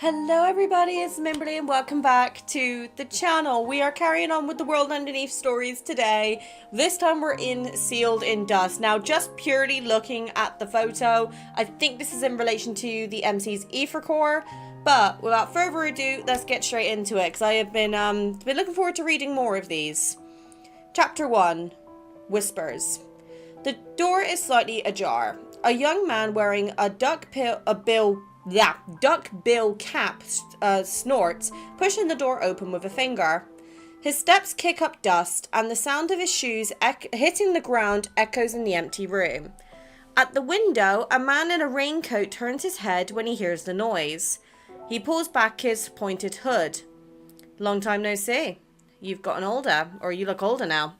Hello everybody, it's Mimberly and welcome back to the channel. We are carrying on with the World Underneath stories today. This time we're in Sealed in Dust. Now, just purely looking at the photo, I think this is in relation to the MC's Aether core. But without further ado, let's get straight into it because I have been looking forward to reading more of these. Chapter 1, Whispers. The door is slightly ajar. A young man wearing a duck bill cap snorts, pushing the door open with a finger. His steps kick up dust, and the sound of his shoes hitting the ground echoes in the empty room. At the window, a man in a raincoat turns his head when he hears the noise. He pulls back his pointed hood. Long time no see. You've gotten older, or you look older now.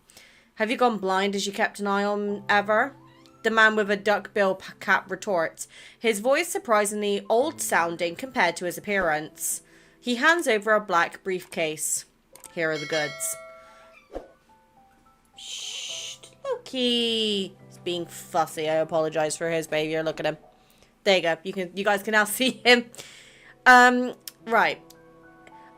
Have you gone blind as you kept an eye on ever? The man with a duckbill cap retorts, his voice surprisingly old-sounding compared to his appearance. He hands over a black briefcase. Here are the goods. Shh, Loki. He's being fussy. I apologize for his behavior. Look at him. There you go. You guys can now see him. Right.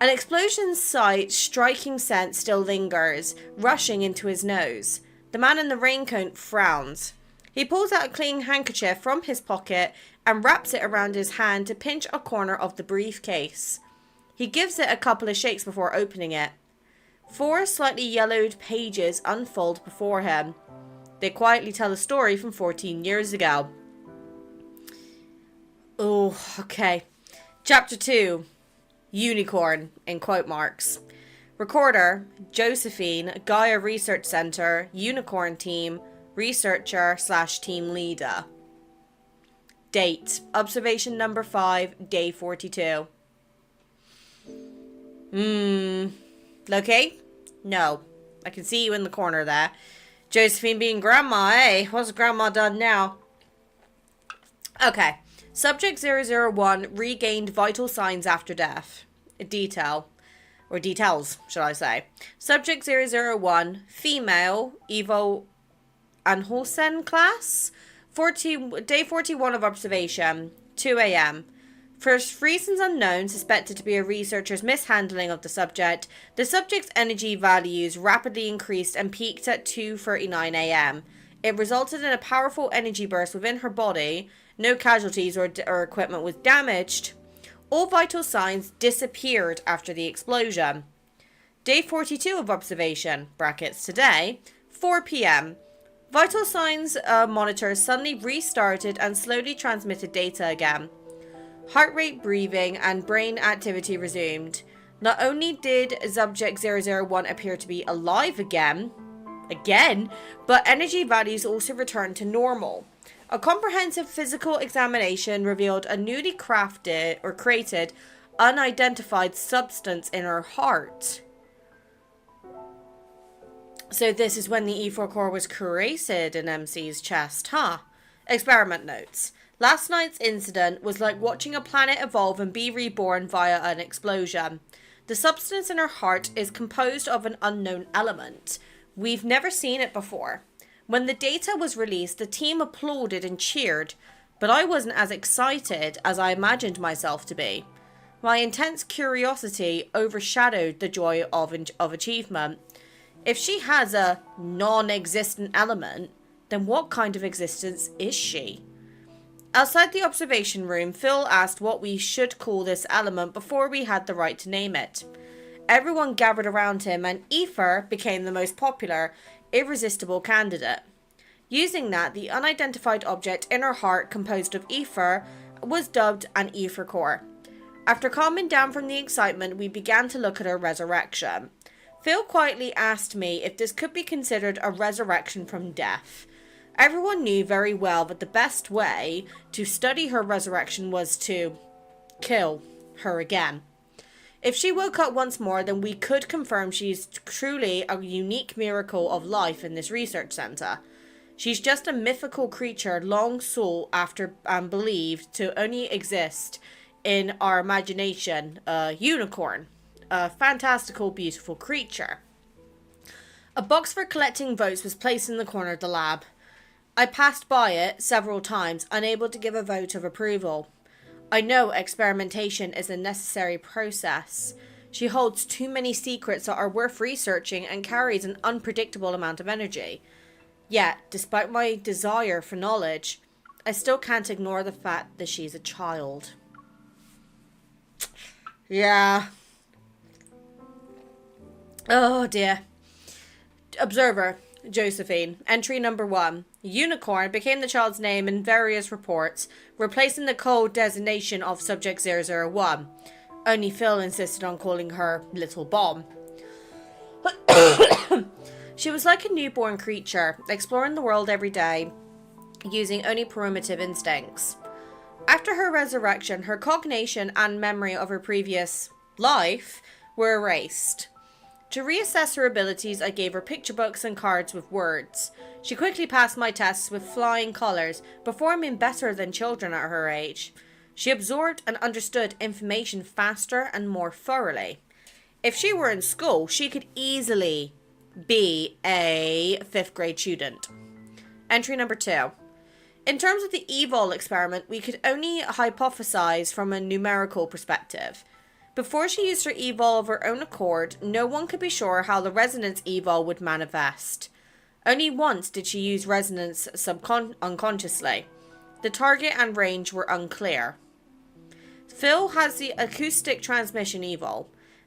An explosion sight, striking scent still lingers, rushing into his nose. The man in the raincoat frowns. He pulls out a clean handkerchief from his pocket and wraps it around his hand to pinch a corner of the briefcase. He gives it a couple of shakes before opening it. 4 slightly yellowed pages unfold before him. They quietly tell a story from 14 years ago. Oh, okay. Chapter 2. Unicorn, in quote marks. Recorder, Josephine, Gaia Research Center, Unicorn Team, Researcher / team leader. Date, observation number 5, day 42. Loki? No. I can see you in the corner there. Josephine being grandma, eh? What's grandma done now? Okay. Subject 001 regained vital signs after death. Details, should I say. Subject 001, female, Evo Anholsen class, day 41 of observation, 2 a.m. For reasons unknown, suspected to be a researcher's mishandling of the subject's energy values rapidly increased and peaked at 2:39 a.m. It resulted in a powerful energy burst within her body. No casualties or equipment was damaged. All vital signs disappeared after the explosion. Day 42 of observation, brackets today, 4 p.m. Vital signs monitor suddenly restarted and slowly transmitted data again. Heart rate, breathing, and brain activity resumed. Not only did subject 001 appear to be alive again, but energy values also returned to normal. A comprehensive physical examination revealed a newly created, unidentified substance in her heart. So this is when the E4 core was created in MC's chest, huh? Experiment notes. Last night's incident was like watching a planet evolve and be reborn via an explosion. The substance in her heart is composed of an unknown element. We've never seen it before. When the data was released, the team applauded and cheered, but I wasn't as excited as I imagined myself to be. My intense curiosity overshadowed the joy of achievement. If she has a non-existent element, then what kind of existence is she? Outside the observation room, Phil asked what we should call this element before we had the right to name it. Everyone gathered around him and Aether became the most popular, irresistible candidate. Using that, the unidentified object in her heart composed of Aether was dubbed an Aether core. After calming down from the excitement, we began to look at her resurrection. Phil quietly asked me if this could be considered a resurrection from death. Everyone knew very well that the best way to study her resurrection was to kill her again. If she woke up once more, then we could confirm she's truly a unique miracle of life in this research center. She's just a mythical creature long sought after and believed to only exist in our imagination, a unicorn. A fantastical, beautiful creature. A box for collecting votes was placed in the corner of the lab. I passed by it several times, unable to give a vote of approval. I know experimentation is a necessary process. She holds too many secrets that are worth researching and carries an unpredictable amount of energy. Yet, despite my desire for knowledge, I still can't ignore the fact that she's a child. Yeah. Oh dear. Observer, Josephine. Entry number 1. Unicorn became the child's name in various reports, replacing the code designation of Subject 001. Only Phil insisted on calling her Little Bomb. She was like a newborn creature, exploring the world every day, using only primitive instincts. After her resurrection, her cognition and memory of her previous life were erased. To reassess her abilities, I gave her picture books and cards with words. She quickly passed my tests with flying colours, performing better than children at her age. She absorbed and understood information faster and more thoroughly. If she were in school, she could easily be a 5th grade student. Entry number 2. In terms of the evol experiment, we could only hypothesize from a numerical perspective. Before she used her evol of her own accord, no one could be sure how the resonance evol would manifest. Only once did she use resonance unconsciously. The target and range were unclear. Phil has the acoustic transmission evol.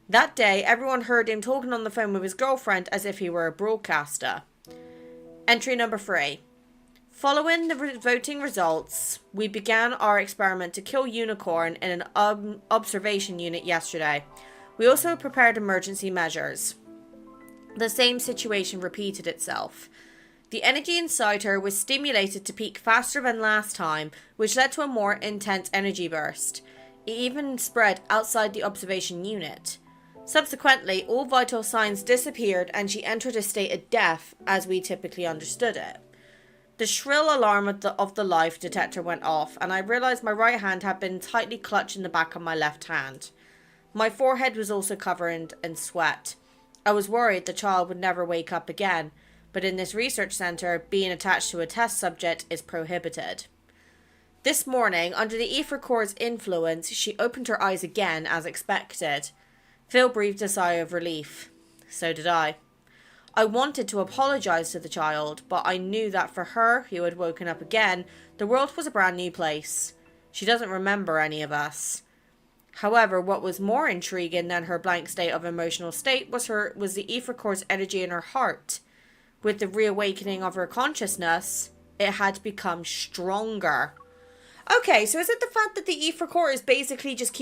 That day, everyone heard him talking on the phone with his girlfriend as if he were a broadcaster. Entry number 3. Following the voting results, we began our experiment to kill Unicorn in an observation unit yesterday. We also prepared emergency measures. The same situation repeated itself. The energy inside her was stimulated to peak faster than last time, which led to a more intense energy burst. It even spread outside the observation unit. Subsequently, all vital signs disappeared and she entered a state of death as we typically understood it. The shrill alarm of the life detector went off, and I realised my right hand had been tightly clutched in the back of my left hand. My forehead was also covered in sweat. I was worried the child would never wake up again, but in this research centre, being attached to a test subject is prohibited. This morning, under the Aether core's influence, she opened her eyes again as expected. Phil breathed a sigh of relief. So did I. I wanted to apologise to the child, but I knew that for her, who had woken up again, the world was a brand new place. She doesn't remember any of us. However, what was more intriguing than her blank state of emotional state was the Aether core's energy in her heart. With the reawakening of her consciousness, it had become stronger. Okay, so is it the fact that the Aether core is basically just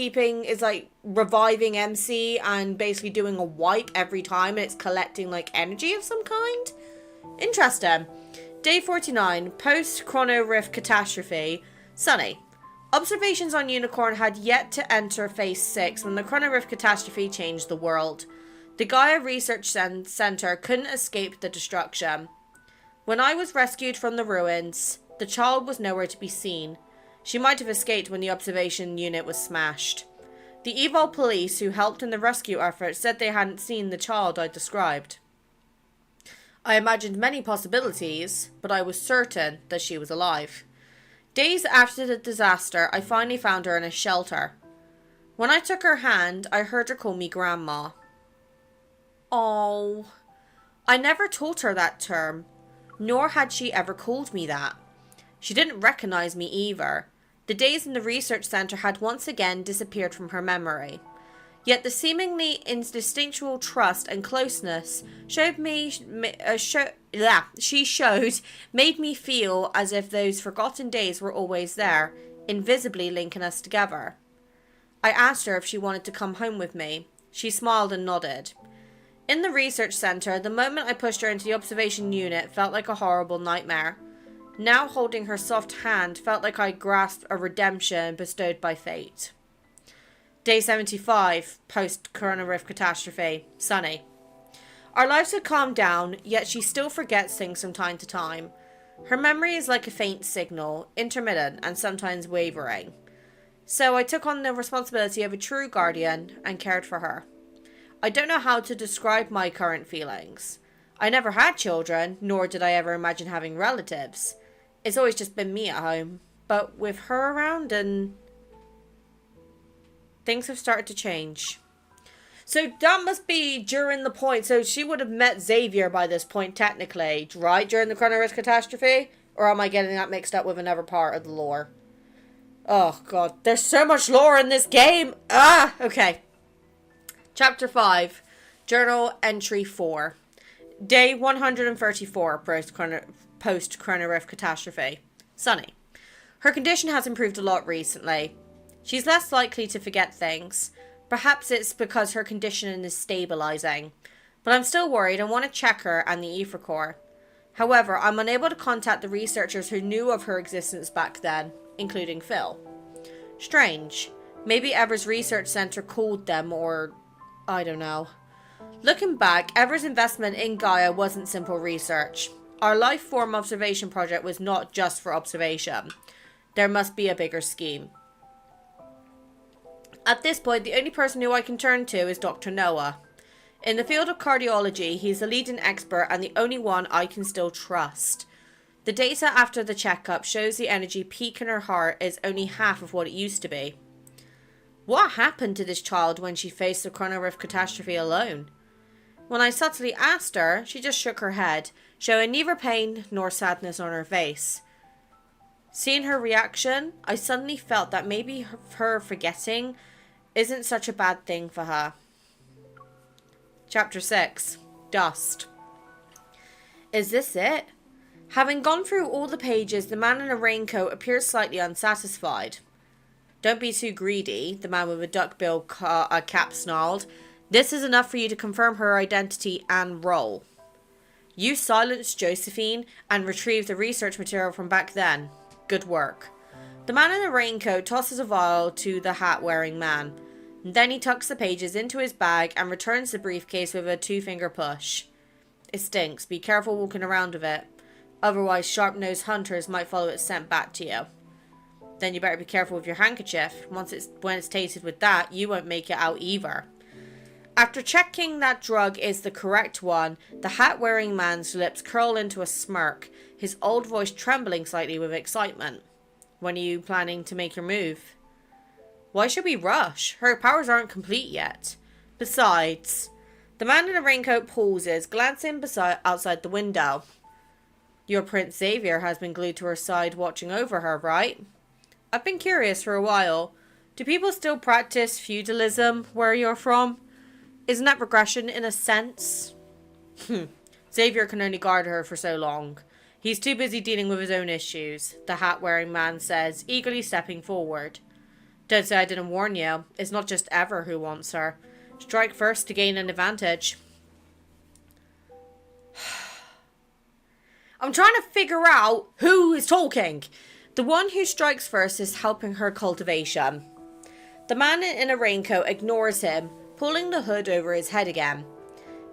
reviving MC and basically doing a wipe every time and it's collecting like energy of some kind? Interesting. Day 49, post-chrono rift catastrophe. Sunny. Observations on Unicorn had yet to enter phase 6 when the chrono rift catastrophe changed the world. The Gaia Research Center couldn't escape the destruction. When I was rescued from the ruins, the child was nowhere to be seen. She might have escaped when the observation unit was smashed. The evil police who helped in the rescue effort said they hadn't seen the child I described. I imagined many possibilities, but I was certain that she was alive. Days after the disaster, I finally found her in a shelter. When I took her hand, I heard her call me Grandma. Oh, I never taught her that term, nor had she ever called me that. She didn't recognize me either. The days in the research center had once again disappeared from her memory. Yet the seemingly instinctual trust and closeness she showed made me feel as if those forgotten days were always there, invisibly linking us together. I asked her if she wanted to come home with me. She smiled and nodded. In the research center, the moment I pushed her into the observation unit felt like a horrible nightmare. Now holding her soft hand felt like I grasped a redemption bestowed by fate. Day 75, post-chrono rift catastrophe. Sunny. Our lives had calmed down, yet she still forgets things from time to time. Her memory is like a faint signal, intermittent and sometimes wavering. So I took on the responsibility of a true guardian and cared for her. I don't know how to describe my current feelings. I never had children, nor did I ever imagine having relatives. It's always just been me at home. But with her around and Things have started to change. So that must be during the point. So she would have met Xavier by this point, technically, right? During the Chrono Rift catastrophe? Or am I getting that mixed up with another part of the lore? Oh, God. There's so much lore in this game. Ah! Okay. Chapter 5. Journal Entry 4. Day 134 post-Chrono Rift catastrophe. Sunny. Her condition has improved a lot recently. She's less likely to forget things. Perhaps it's because her condition is stabilizing. But I'm still worried and want to check her and the Aether core. However, I'm unable to contact the researchers who knew of her existence back then, including Phil. Strange. Maybe Ever's research center called them, or I don't know. Looking back, Ever's investment in Gaia wasn't simple research. Our life form observation project was not just for observation. There must be a bigger scheme. At this point, the only person who I can turn to is Dr. Noah. In the field of cardiology, he's the leading expert and the only one I can still trust. The data after the checkup shows the energy peak in her heart is only half of what it used to be. What happened to this child when she faced the Chrono Rift catastrophe alone? When I subtly asked her, she just shook her head, showing neither pain nor sadness on her face. Seeing her reaction, I suddenly felt that maybe her forgetting isn't such a bad thing for her. Chapter 6. Dust. Is this it? Having gone through all the pages, the man in a raincoat appears slightly unsatisfied. Don't be too greedy, the man with a duckbill cap snarled. This is enough for you to confirm her identity and role. You silenced Josephine and retrieved the research material from back then. Good work. The man in the raincoat tosses a vial to the hat-wearing man. Then he tucks the pages into his bag and returns the briefcase with a two-finger push. It stinks. Be careful walking around with it. Otherwise, sharp-nosed hunters might follow its scent back to you. Then you better be careful with your handkerchief. When it's tasted with that, you won't make it out either. After checking that drug is the correct one, the hat-wearing man's lips curl into a smirk, his old voice trembling slightly with excitement. When are you planning to make your move? Why should we rush? Her powers aren't complete yet. Besides, the man in the raincoat pauses, glancing outside the window. Your Prince Xavier has been glued to her side watching over her, right? I've been curious for a while. Do people still practice feudalism where you're from? Isn't that regression in a sense? Xavier can only guard her for so long. He's too busy dealing with his own issues, the hat-wearing man says, eagerly stepping forward. Don't say I didn't warn you. It's not just Ever who wants her. Strike first to gain an advantage. I'm trying to figure out who is talking. The one who strikes first is helping her cultivation. The man in a raincoat ignores him, pulling the hood over his head again.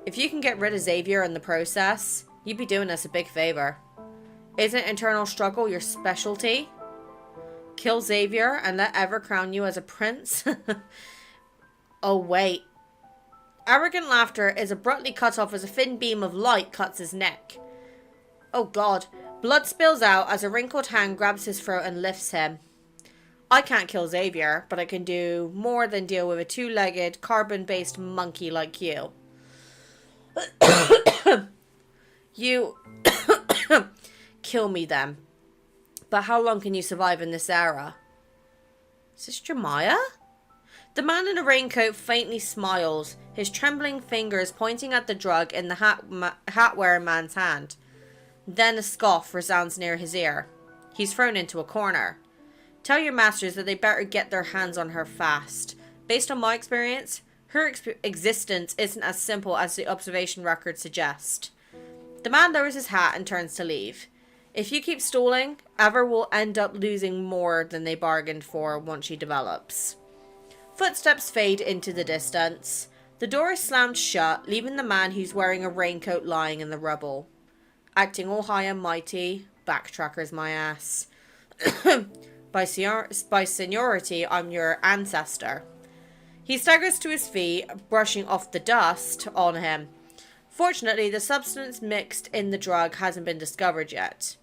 If you can get rid of Xavier in the process, you'd be doing us a big favor. Isn't internal struggle your specialty? Kill Xavier and let Ever crown you as a prince? Oh, wait. Arrogant laughter is abruptly cut off as a thin beam of light cuts his neck. Oh, God. Blood spills out as a wrinkled hand grabs his throat and lifts him. I can't kill Xavier, but I can do more than deal with a two-legged, carbon-based monkey like you. You... Kill me then. But how long can you survive in this era? Is this Jemiah? The man in the raincoat faintly smiles, his trembling fingers pointing at the drug in the hat-wearing man's hand. Then a scoff resounds near his ear. He's thrown into a corner. Tell your masters that they better get their hands on her fast. Based on my experience, her existence isn't as simple as the observation records suggest. The man lowers his hat and turns to leave. If you keep stalling, Ever will end up losing more than they bargained for once she develops. Footsteps fade into the distance. The door is slammed shut, leaving the man who's wearing a raincoat lying in the rubble. Acting all high and mighty, backtrackers my ass. By seniority, I'm your ancestor. He staggers to his feet, brushing off the dust on him. Fortunately, the substance mixed in the drug hasn't been discovered yet.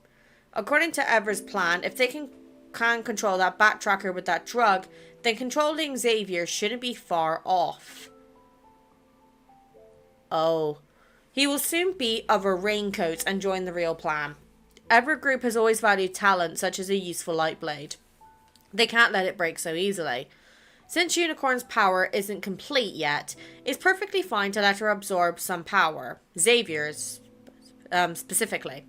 According to Ever's plan, if they can control that backtracker with that drug, then controlling Xavier shouldn't be far off. Oh. He will soon be other raincoats and join the real plan. Every group has always valued talent such as a useful light blade. They can't let it break so easily. Since Unicorn's power isn't complete yet, it's perfectly fine to let her absorb some power. Xavier's, specifically.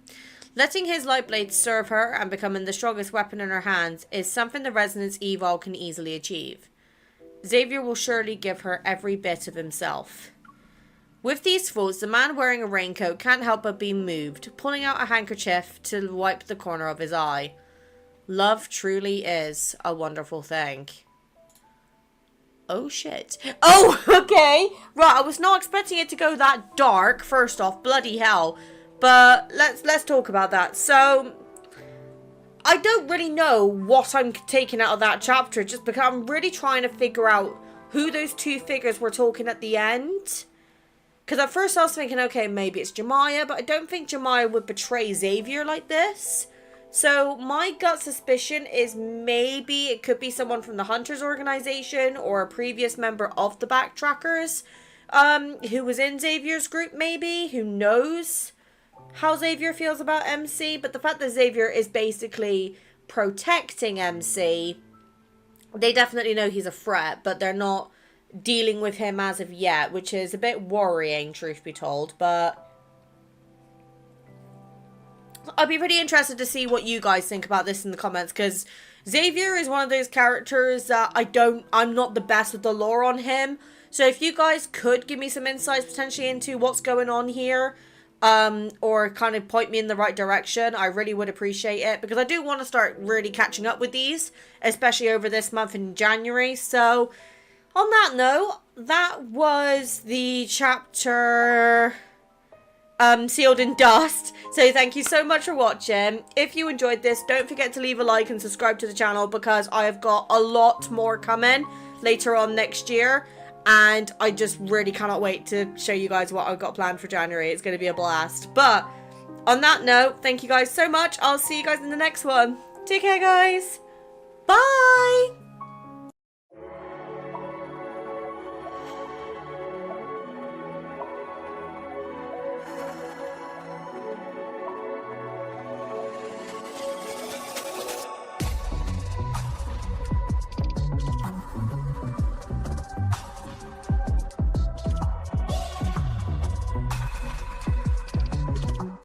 Letting his light blade serve her and becoming the strongest weapon in her hands is something the Resonance Evil can easily achieve. Xavier will surely give her every bit of himself. With these thoughts, the man wearing a raincoat can't help but be moved, pulling out a handkerchief to wipe the corner of his eye. Love truly is a wonderful thing. Oh shit. Oh, okay. Right, I was not expecting it to go that dark, first off. Bloody hell. But let's talk about that. So, I don't really know what I'm taking out of that chapter, just because I'm really trying to figure out who those two figures were talking at the end. Because at first I was thinking, okay, maybe it's Jemiah, but I don't think Jemiah would betray Xavier like this. So my gut suspicion is maybe it could be someone from the Hunters organization or a previous member of the Backtrackers who was in Xavier's group maybe, who knows how Xavier feels about MC. But the fact that Xavier is basically protecting MC, they definitely know he's a threat, but they're not dealing with him as of yet, which is a bit worrying, truth be told. But I'd be pretty interested to see what you guys think about this in the comments, because Xavier is one of those characters that I'm not the best with the lore on him. So if you guys could give me some insights potentially into what's going on here, or kind of point me in the right direction, I really would appreciate it, because I do want to start really catching up with these, especially over this month in January. So on that note, that was the chapter Sealed in Dust. So thank you so much for watching. If you enjoyed this, don't forget to leave a like and subscribe to the channel, because I have got a lot more coming later on next year, and I just really cannot wait to show you guys what I've got planned for January. It's going to be a blast. But on that note, thank you guys so much. I'll see you guys in the next one. Take care, guys. Bye.